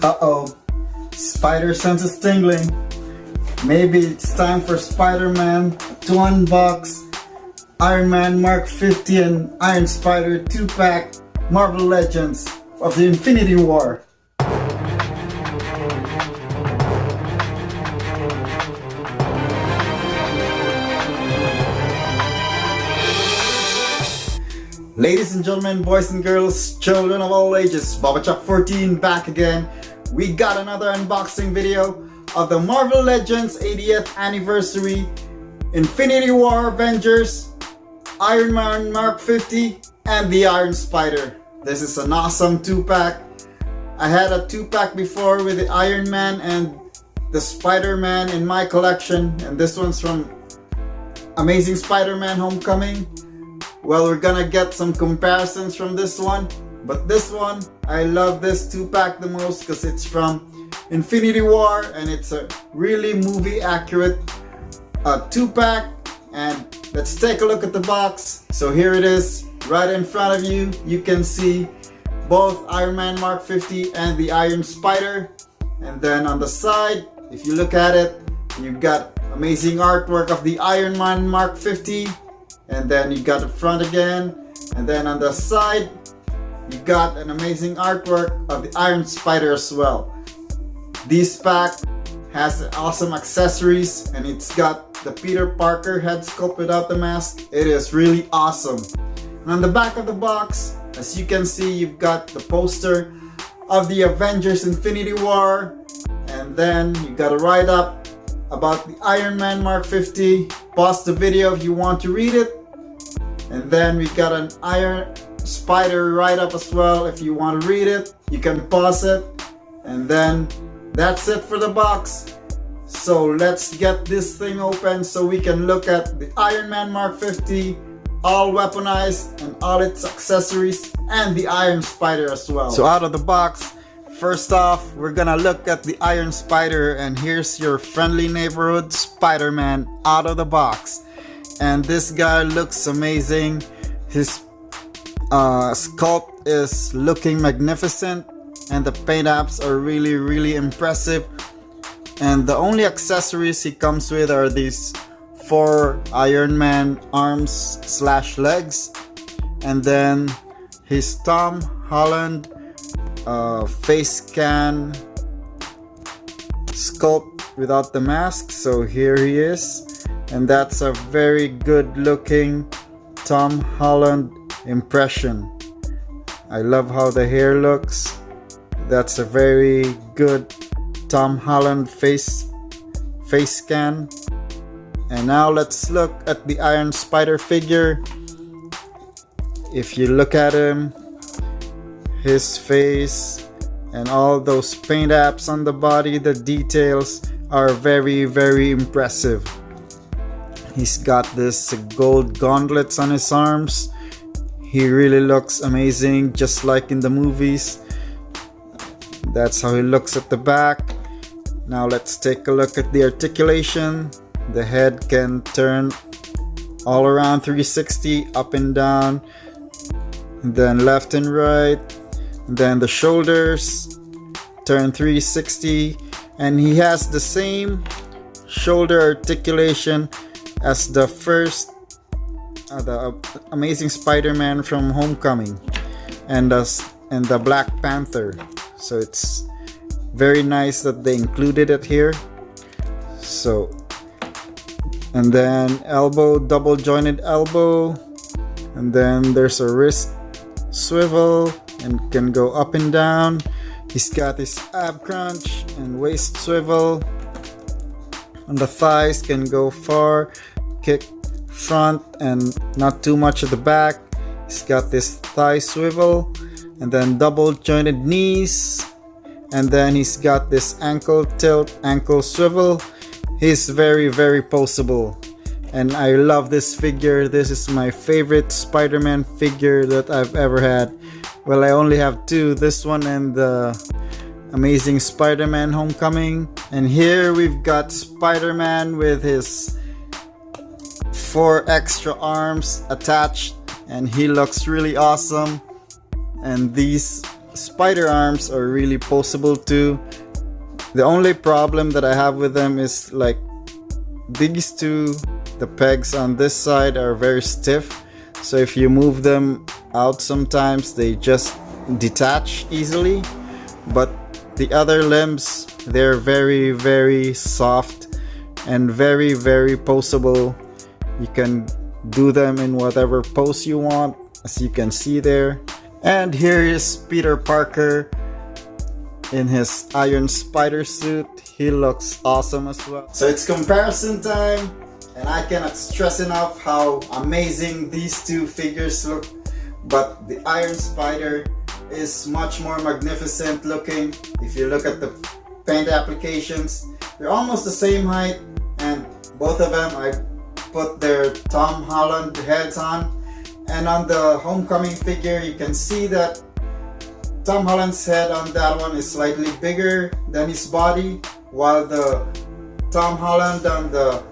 Uh-oh, spider sense is tingling. Maybe it's time for Spider-Man to unbox Iron Man MK50 and Iron Spider 2-pack Marvel Legends of the Infinity War. Ladies and gentlemen, boys and girls, children of all ages, BabaChuck14 back again. We got another unboxing video of the Marvel Legends 80th Anniversary Infinity War Avengers, Iron Man MK50, and the Iron Spider. This is an awesome 2-pack. I had a 2-pack before with the Iron Man and the Spider-Man in my collection, and this one's from Amazing Spiderman Homecoming. Well, we're gonna get some comparisons from this one, but this one, I love this 2-pack the most because it's from Infinity War and it's a really movie accurate 2-pack. And let's take a look at the box. So here it is, right in front of you. You can see both Iron Man MK50 and the Iron Spider. And then on the side, if you look at it, you've got amazing artwork of the Iron Man MK50. And then you got the front again, and then on the side you got an amazing artwork of the Iron Spider as well. This pack has awesome accessories, and it's got the Peter Parker head sculpt without the mask. It is really awesome. And on the back of the box, as you can see, you've got the poster of the Avengers Infinity War, and then you got a write-up about the Iron Man MK50. Pause the video if you want to read it. And then we got an Iron Spider write-up as well. If you want to read it, you can pause it. And then that's it for the box. So let's get this thing open so we can look at the Iron Man MK50, all weaponized and all its accessories, and the Iron Spider as well. So out of the box, first off, we're gonna look at the Iron Spider, and here's your friendly neighborhood Spider-Man out of the box. And this guy looks amazing. His sculpt is looking magnificent, and the paint apps are really impressive. And the only accessories he comes with are these 4 Iron Man arms / legs, and then his Tom Holland face scan sculpt without the mask. So here he is, and that's a very good looking Tom Holland impression. I love how the hair looks. That's a very good Tom Holland face scan. And now let's look at the Iron Spider figure. If you look at him, his face and all those paint apps on the body, the details are very impressive. He's got this gold gauntlets on his arms. He really looks amazing, just like in the movies. That's how he looks at the back. Now let's take a look at the articulation. The head can turn all around 360, up and down, and then left and right. And then the shoulders turn 360, and he has the same shoulder articulation as the first the Amazing Spider-Man from Homecoming and the Black Panther. So it's very nice that they included it here. So, and then elbow, double jointed elbow, and then there's a wrist swivel and can go up and down. He's got his ab crunch and waist swivel. On the thighs can go far, kick front and not too much at the back. He's got this thigh swivel, and then double jointed knees, and then he's got this ankle tilt, ankle swivel. He's very poseable, and I love this figure. This is my favorite Spider-Man figure that I've ever had. Well, I only have 2, this one and the Amazing Spider-Man Homecoming. And here we've got Spider-Man with his 4 extra arms attached, and he looks really awesome. And these spider arms are really poseable too. The only problem that I have with them is like these two, the pegs on this side are very stiff, so if you move them out sometimes they just detach easily. But the other limbs, they're very soft and very poseable. You can do them in whatever pose you want, as you can see there. And here is Peter Parker in his Iron Spider suit. He looks awesome as well. So it's comparison time, and I cannot stress enough how amazing these two figures look. But the Iron Spider is much more magnificent looking. If you look at the paint applications, they're almost the same height, and both of them I put their Tom Holland heads on. And on the Homecoming figure, you can see that Tom Holland's head on that one is slightly bigger than his body, while the Tom Holland on the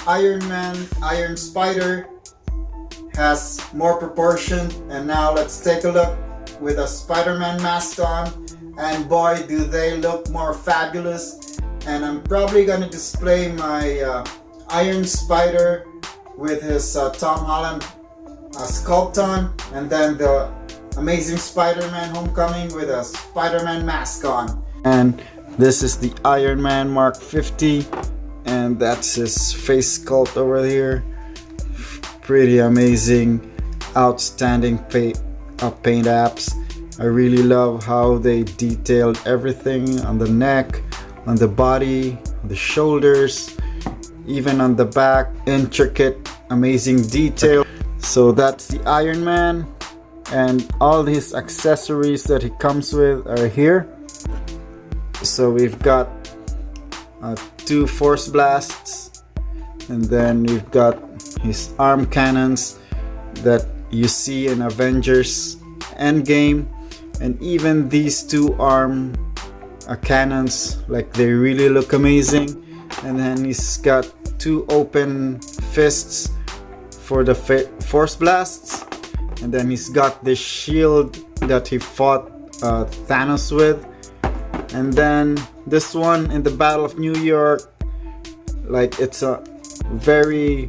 Iron Man Iron Spider has more proportion. And now let's take a look with a Spider-Man mask on, and boy do they look more fabulous. And I'm probably gonna display my Iron Spider with his Tom Holland Sculpt on, and then the Amazing Spider-Man Homecoming with a Spider-Man mask on. And this is the Iron Man MK50, and that's his face sculpt over here. Pretty amazing, outstanding paint apps. I really love how they detailed everything on the neck, on the body, on the shoulders, even on the back. Intricate, amazing detail. So that's the Iron Man, and all his accessories that he comes with are here. So we've got 2 force blasts, and then we've got his arm cannons that you see in Avengers Endgame, and even these 2 arm cannons, like they really look amazing. And then he's got 2 open fists for the force blasts, and then he's got this shield that he fought Thanos with. And then this one in the Battle of New York, like it's a very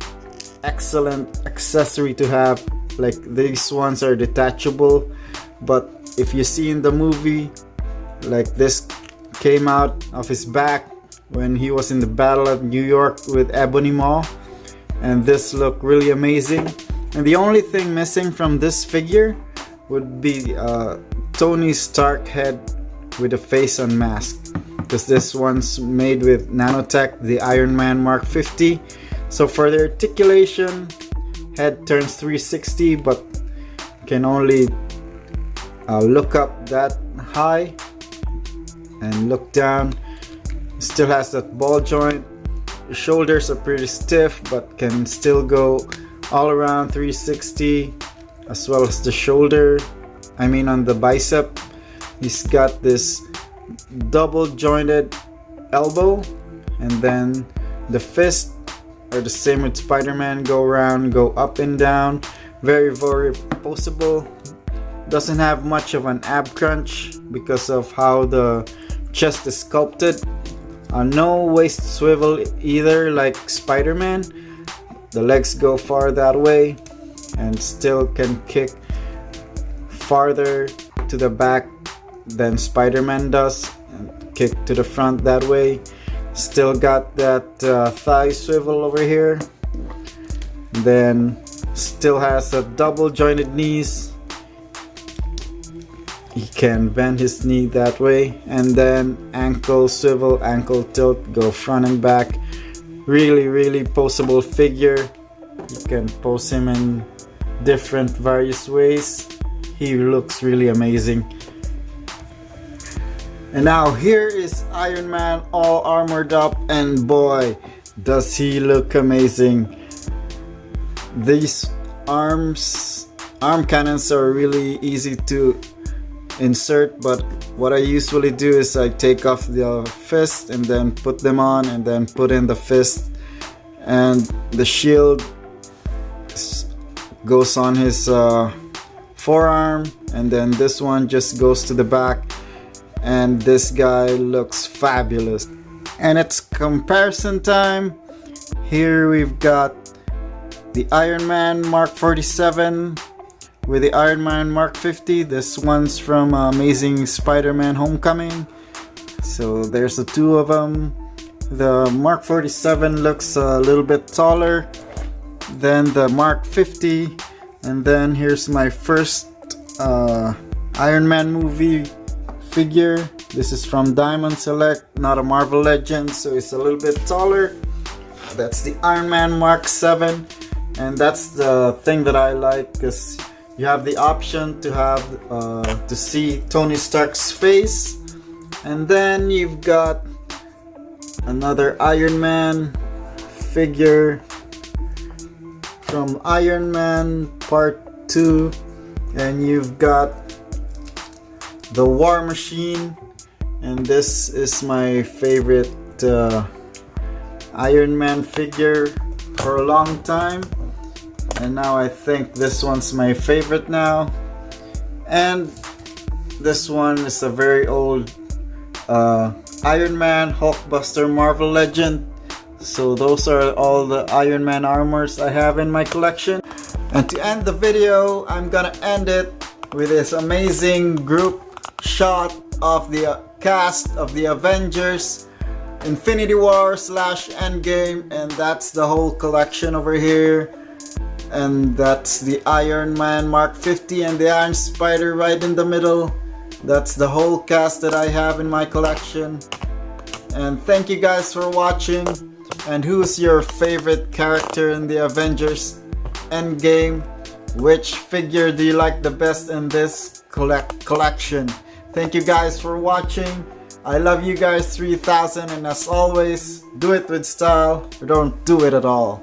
excellent accessory to have. Like these ones are detachable, but if you see in the movie, like this came out of his back when he was in the Battle of New York with Ebony Maw, and this looked really amazing. And the only thing missing from this figure would be Tony Stark head with a face unmasked, because this one's made with nanotech, the Iron Man MK50. So for the articulation, head turns 360, but can only look up that high and look down. Still has that ball joint. The shoulders are pretty stiff, but can still go all around 360, as well as the shoulder. I mean on the bicep, he's got this double jointed elbow, and then the fist are the same with Spider-Man, go around, go up and down. Very poseable. Doesn't have much of an ab crunch because of how the chest is sculpted. No waist swivel either, like Spider-Man. The legs go far that way and still can kick farther to the back than Spider-Man does, and kick to the front that way. Still got that thigh swivel over here. Then still has a double jointed knees. He can bend his knee that way, and then ankle swivel, ankle tilt, go front and back. Really poseable figure. You can pose him in different various ways. He looks really amazing. And now here is Iron Man all armored up, and boy does he look amazing. These arm cannons are really easy to insert, but what I usually do is I take off the fist and then put them on, and then put in the fist, and the shield goes on his forearm, and then this one just goes to the back, and this guy looks fabulous. And it's comparison time. Here we've got the Iron Man Mark 47 with the Iron Man Mark 50. This one's from Amazing Spiderman Homecoming. So there's the two of them. The Mark 47 looks a little bit taller than the Mark 50. And then here's my first Iron Man movie figure. This is from Diamond Select, not a Marvel Legend, so it's a little bit taller. That's the Iron Man Mark 7, and that's the thing that I like, because you have the option to have to see Tony Stark's face. And then you've got another Iron Man figure from Iron Man Part 2, and you've got the War Machine, and this is my favorite Iron Man figure for a long time, and now I think this one's my favorite now. And this one is a very old Iron Man Hulkbuster Marvel Legend. So those are all the Iron Man armors I have in my collection. And to end the video, I'm gonna end it with this amazing group shot of the cast of the Avengers Infinity War / Endgame, and that's the whole collection over here. And that's the Iron Man Mark 50 and the Iron Spider right in the middle. That's the whole cast that I have in my collection. And thank you guys for watching. And who's your favorite character in the Avengers Endgame? Which figure do you like the best in this collection? Thank you guys for watching. I love you guys 3000, and as always, do it with style or don't do it at all.